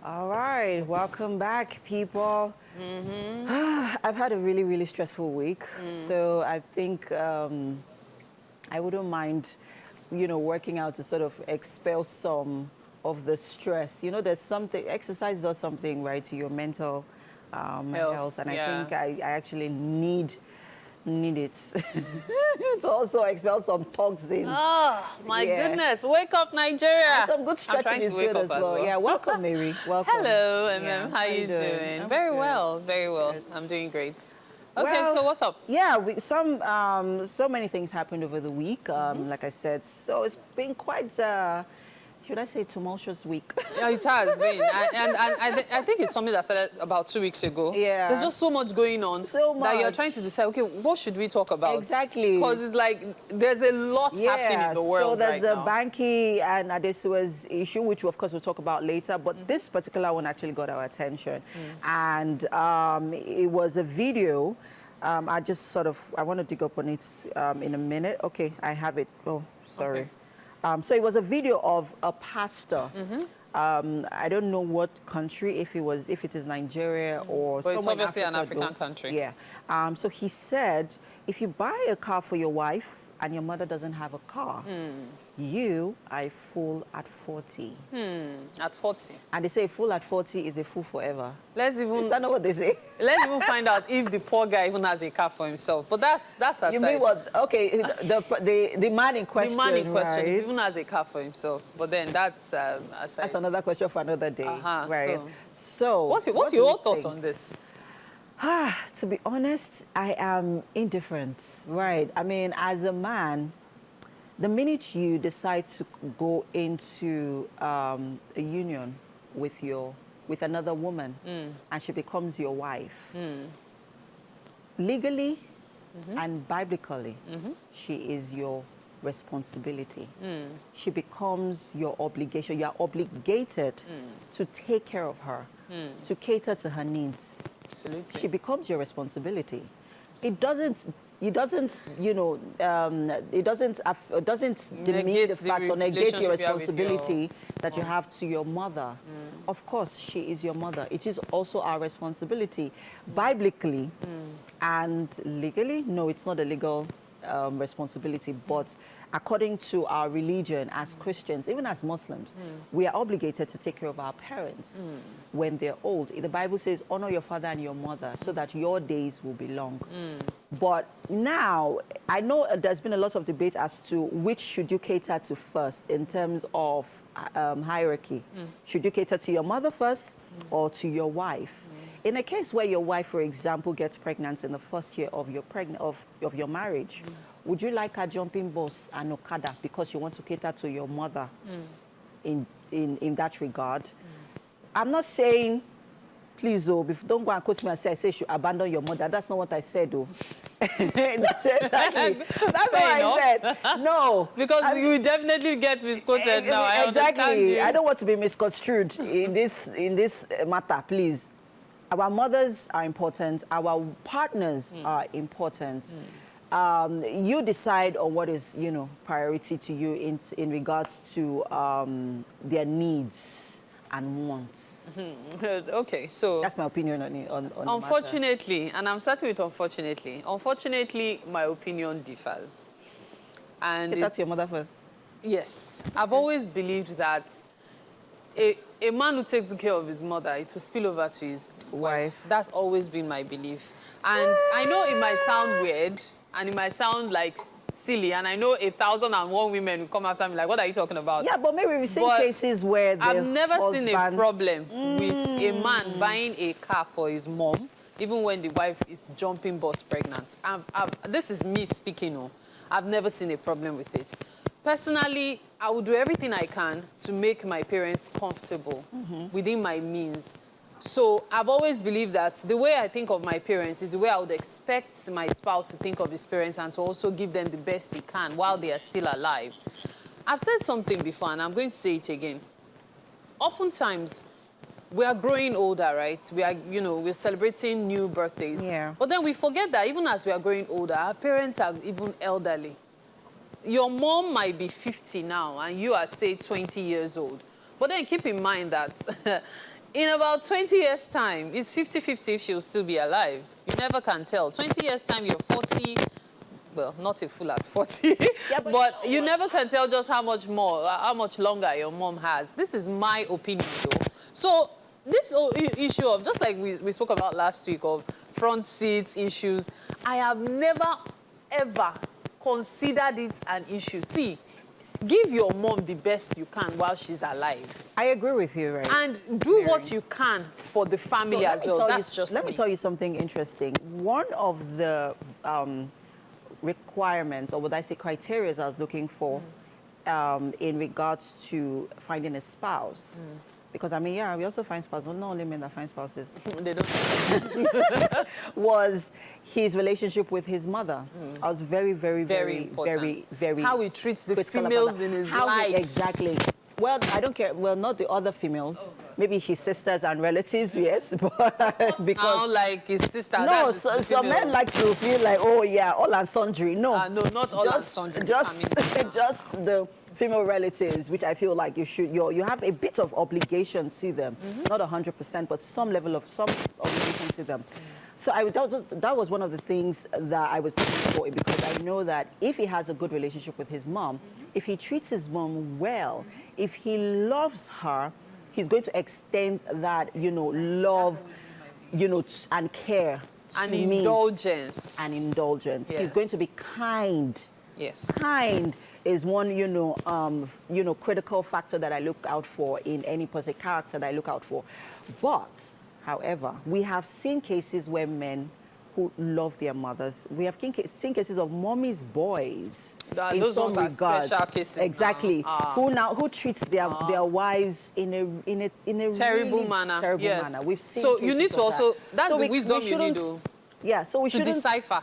All right, welcome back, people. I've had a really, really stressful week, so I think I wouldn't mind, working out to sort of expel some of the stress. There's something, exercise does something, right, to your mental health, and I think I actually need it to also expel some toxins. Oh, my goodness. Wake up, Nigeria. And some good stretching is good as well. Yeah, welcome, Mary. Welcome. Hello, How you doing? Very good. well, very well. Good. I'm doing great. Okay, so what's up? Yeah, so many things happened over the week, like I said. So it's been quite, should I say, tumultuous week. Yeah, it has been. And I think it's something that started about 2 weeks ago. Yeah. There's just so much going on that you're trying to decide, okay, what should we talk about? Exactly. Because it's like there's a lot happening in the world right now. So there's the Banky and Adesuwa's issue, which of course we'll talk about later, but this particular one actually got our attention. And it was a video. I want to dig up on it in a minute. Okay, I have it. Oh, sorry. Okay. So it was a video of a pastor. I don't know what country, if it is Nigeria or somewhere. But it's obviously an Africa, African country. Yeah. So he said, if you buy a car for your wife and your mother doesn't have a car, you are a fool at 40. At 40. And they say a fool at 40 is a fool forever. Is that not what they say? Let's even find out if the poor guy even has a car for himself. But that's aside. You mean what? Okay, the man in question, the man in question right? even has a car for himself. But then that's aside. That's another question for another day, right? So what's your thoughts on this? To be honest, I am indifferent, right? I mean, as a man, the minute you decide to go into a union with another woman and she becomes your wife, legally and biblically, she is your responsibility. She becomes your obligation. You are obligated to take care of her, to cater to her needs. Absolutely. She becomes your responsibility. It doesn't demean the fact or negate your responsibility that you have to your mother. Of course, she is your mother. It is also our responsibility. Biblically and legally, no, it's not a legal responsibility, but according to our religion as Christians, even as Muslims, we are obligated to take care of our parents when they're old. The Bible says, honor your father and your mother so that your days will be long. But now, I know there's been a lot of debate as to which should you cater to first in terms of hierarchy. Should you cater to your mother first or to your wife? In a case where your wife, for example, gets pregnant in the first year of your marriage, would you like her jumping bus and Okada because you want to cater to your mother in that regard? I'm not saying, please, don't go and quote me and say I should abandon your mother. That's not what I said, though. That's what I said. No. Because you definitely get misquoted now. I understand you. I don't want to be misconstrued in this matter, please. Our mothers are important. Our partners are important. You decide on what is, priority to you in regards to their needs and wants. Okay, so that's my opinion on unfortunately, and I'm starting with unfortunately. Unfortunately, my opinion differs. And that's your mother first. Yes, I've always believed that a man who takes care of his mother, it will spill over to his wife. That's always been my belief. And I know it might sound weird, and it might sound like silly, and I know 1,001 women will come after me like, what are you talking about? Yeah, but maybe we've seen cases where I've never seen a problem with a man buying a car for his mom, even when the wife is jumping bus pregnant. This is me speaking. I've never seen a problem with it. Personally, I will do everything I can to make my parents comfortable within my means. So I've always believed that the way I think of my parents is the way I would expect my spouse to think of his parents and to also give them the best he can while they are still alive. I've said something before, and I'm going to say it again. Oftentimes, we are growing older, right? We are, we're celebrating new birthdays. Yeah. But then we forget that even as we are growing older, our parents are even elderly. Your mom might be 50 now, and you are, say, 20 years old. But then keep in mind that In about 20 years' time, it's 50-50 if she'll still be alive. You never can tell. 20 years' time, you're 40. Well, not a fool at 40. Yeah, but you never can tell just how much more, how much longer your mom has. This is my opinion, though. So this whole issue of, just like we spoke about last week, of front seats issues, I have never, ever considered it an issue. See, give your mom the best you can while she's alive. I agree with you, right? And do what you can for the family as well. That's just Let me tell you something interesting. One of the requirements, or would I say criteria, I was looking for in regards to finding a spouse. Because, I mean, yeah, we also find spouses, not only men that find spouses. They don't. Was his relationship with his mother. I was very how he treats the females in his life. Exactly. Well, I don't care. Well, not the other females. Maybe his sisters and relatives, yes. But because now, like his sister. No, some men like to feel like, oh yeah, all and sundry. No, no, not all and sundry. Just the female relatives, which I feel like you have a bit of obligation to them, not 100%, but some obligation to them. So that was one of the things that I was looking for, because I know that if he has a good relationship with his mom, if he treats his mom well, if he loves her, he's going to extend that, love, and care and indulgence. And indulgence. Yes. He's going to be kind. Yes. Kind is one, critical factor that I look out for in any person, character that I look out for. But, however, we have seen cases where men who love their mothers. We have seen cases of mommy's boys. Those ones are special cases. Exactly. Who treats their wives in a terrible really manner. Terrible manner. We've seen. So you need to also. That's so the wisdom you need to. Yeah. So we should decipher.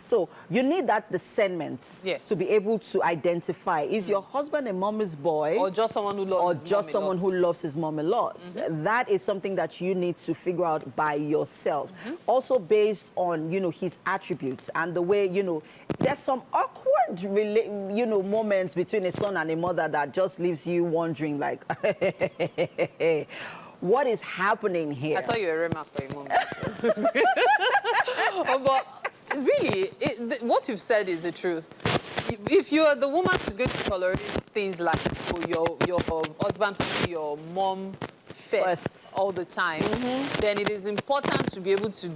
So you need that discernment to be able to identify, is your husband a mommy's boy? Or just someone who loves his mom a lot? Or just someone who loves his mom a lot. That is something that you need to figure out by yourself. Also based on, his attributes and the way, there's some awkward, moments between a son and a mother that just leaves you wondering, like, what is happening here? I thought you were a remark for a moment. But really, what you've said is the truth. If you're the woman who's going to tolerate things like your husband to your mom first all the time, then it is important to be able to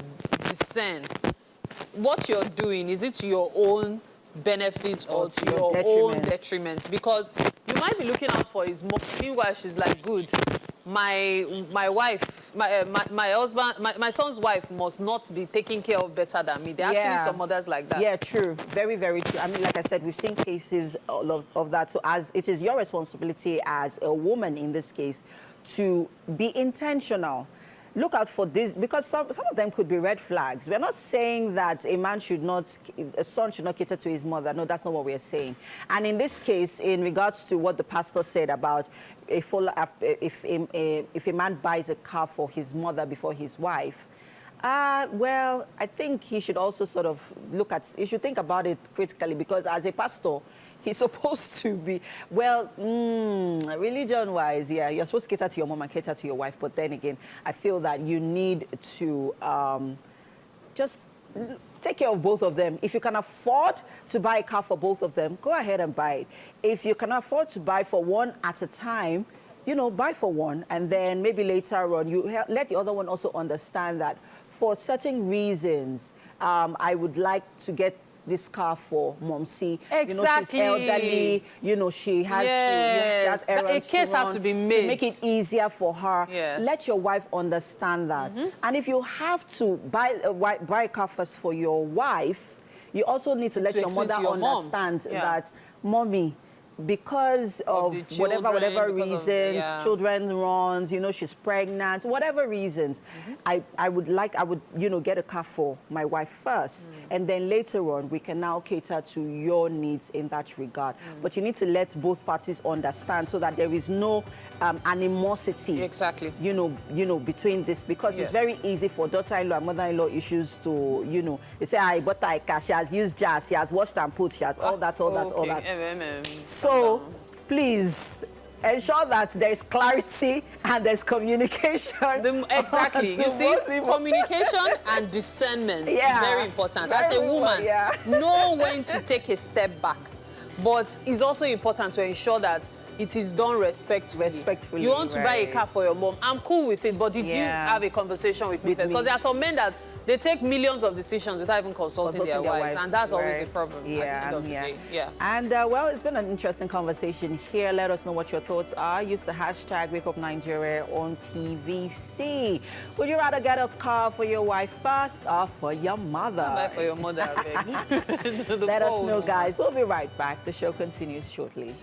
discern what you're doing. Is it to your own benefit or to your own detriment? Because you might be looking out for his mom, meanwhile she's like, good. My wife, my husband, my son's wife must not be taken care of better than me. There are actually some mothers like that. Yeah, true. Very, very true. I mean, like I said, we've seen cases of that. So as it is your responsibility as a woman in this case to be intentional. Look out for this, because some of them could be red flags. We're not saying that a son should not cater to his mother. No, that's not what we're saying. And in this case, in regards to what the pastor said about if a man buys a car for his mother before his wife, well, I think he should also sort of he should think about it critically, because as a pastor, he's supposed to be, well, religion-wise, yeah, you're supposed to cater to your mom and cater to your wife. But then again, I feel that you need to just take care of both of them. If you can afford to buy a car for both of them, go ahead and buy it. If you can afford to buy for one at a time, buy for one, and then maybe later on, you let the other one also understand that for certain reasons, I would like to get this car for Momsi. Exactly. She's elderly. She has errands a case has to be made to make it easier for her. Yes. Let your wife understand that. And if you have to buy a car first for your wife, you also need to let your mother understand that, Mommy, because of whatever reasons, children runs, she's pregnant, whatever reasons, I would get a car for my wife first, and then later on we can now cater to your needs in that regard. But you need to let both parties understand so that there is no animosity. Exactly. Between this, because it's very easy for daughter-in-law and mother-in-law issues to, they say, I bought her a car, she has used jazz, she has washed and put, she has all that. So, please, ensure that there's clarity and there's communication. Exactly. You see, communication and discernment, very important. As a woman, know when to take a step back. But it's also important to ensure that it is done respectfully. You want to buy a car for your mom. I'm cool with it, but did you have a conversation with me first? Because there are some men that they take millions of decisions without even consulting their wives, and that's always a problem at the end of the day. And well, it's been an interesting conversation here. Let us know what your thoughts are. Use the hashtag WakeUpNigeria on TVC. Would you rather get a car for your wife first or for your mother? Buy for your mother, I beg. Let us know, guys. We'll be right back. The show continues shortly.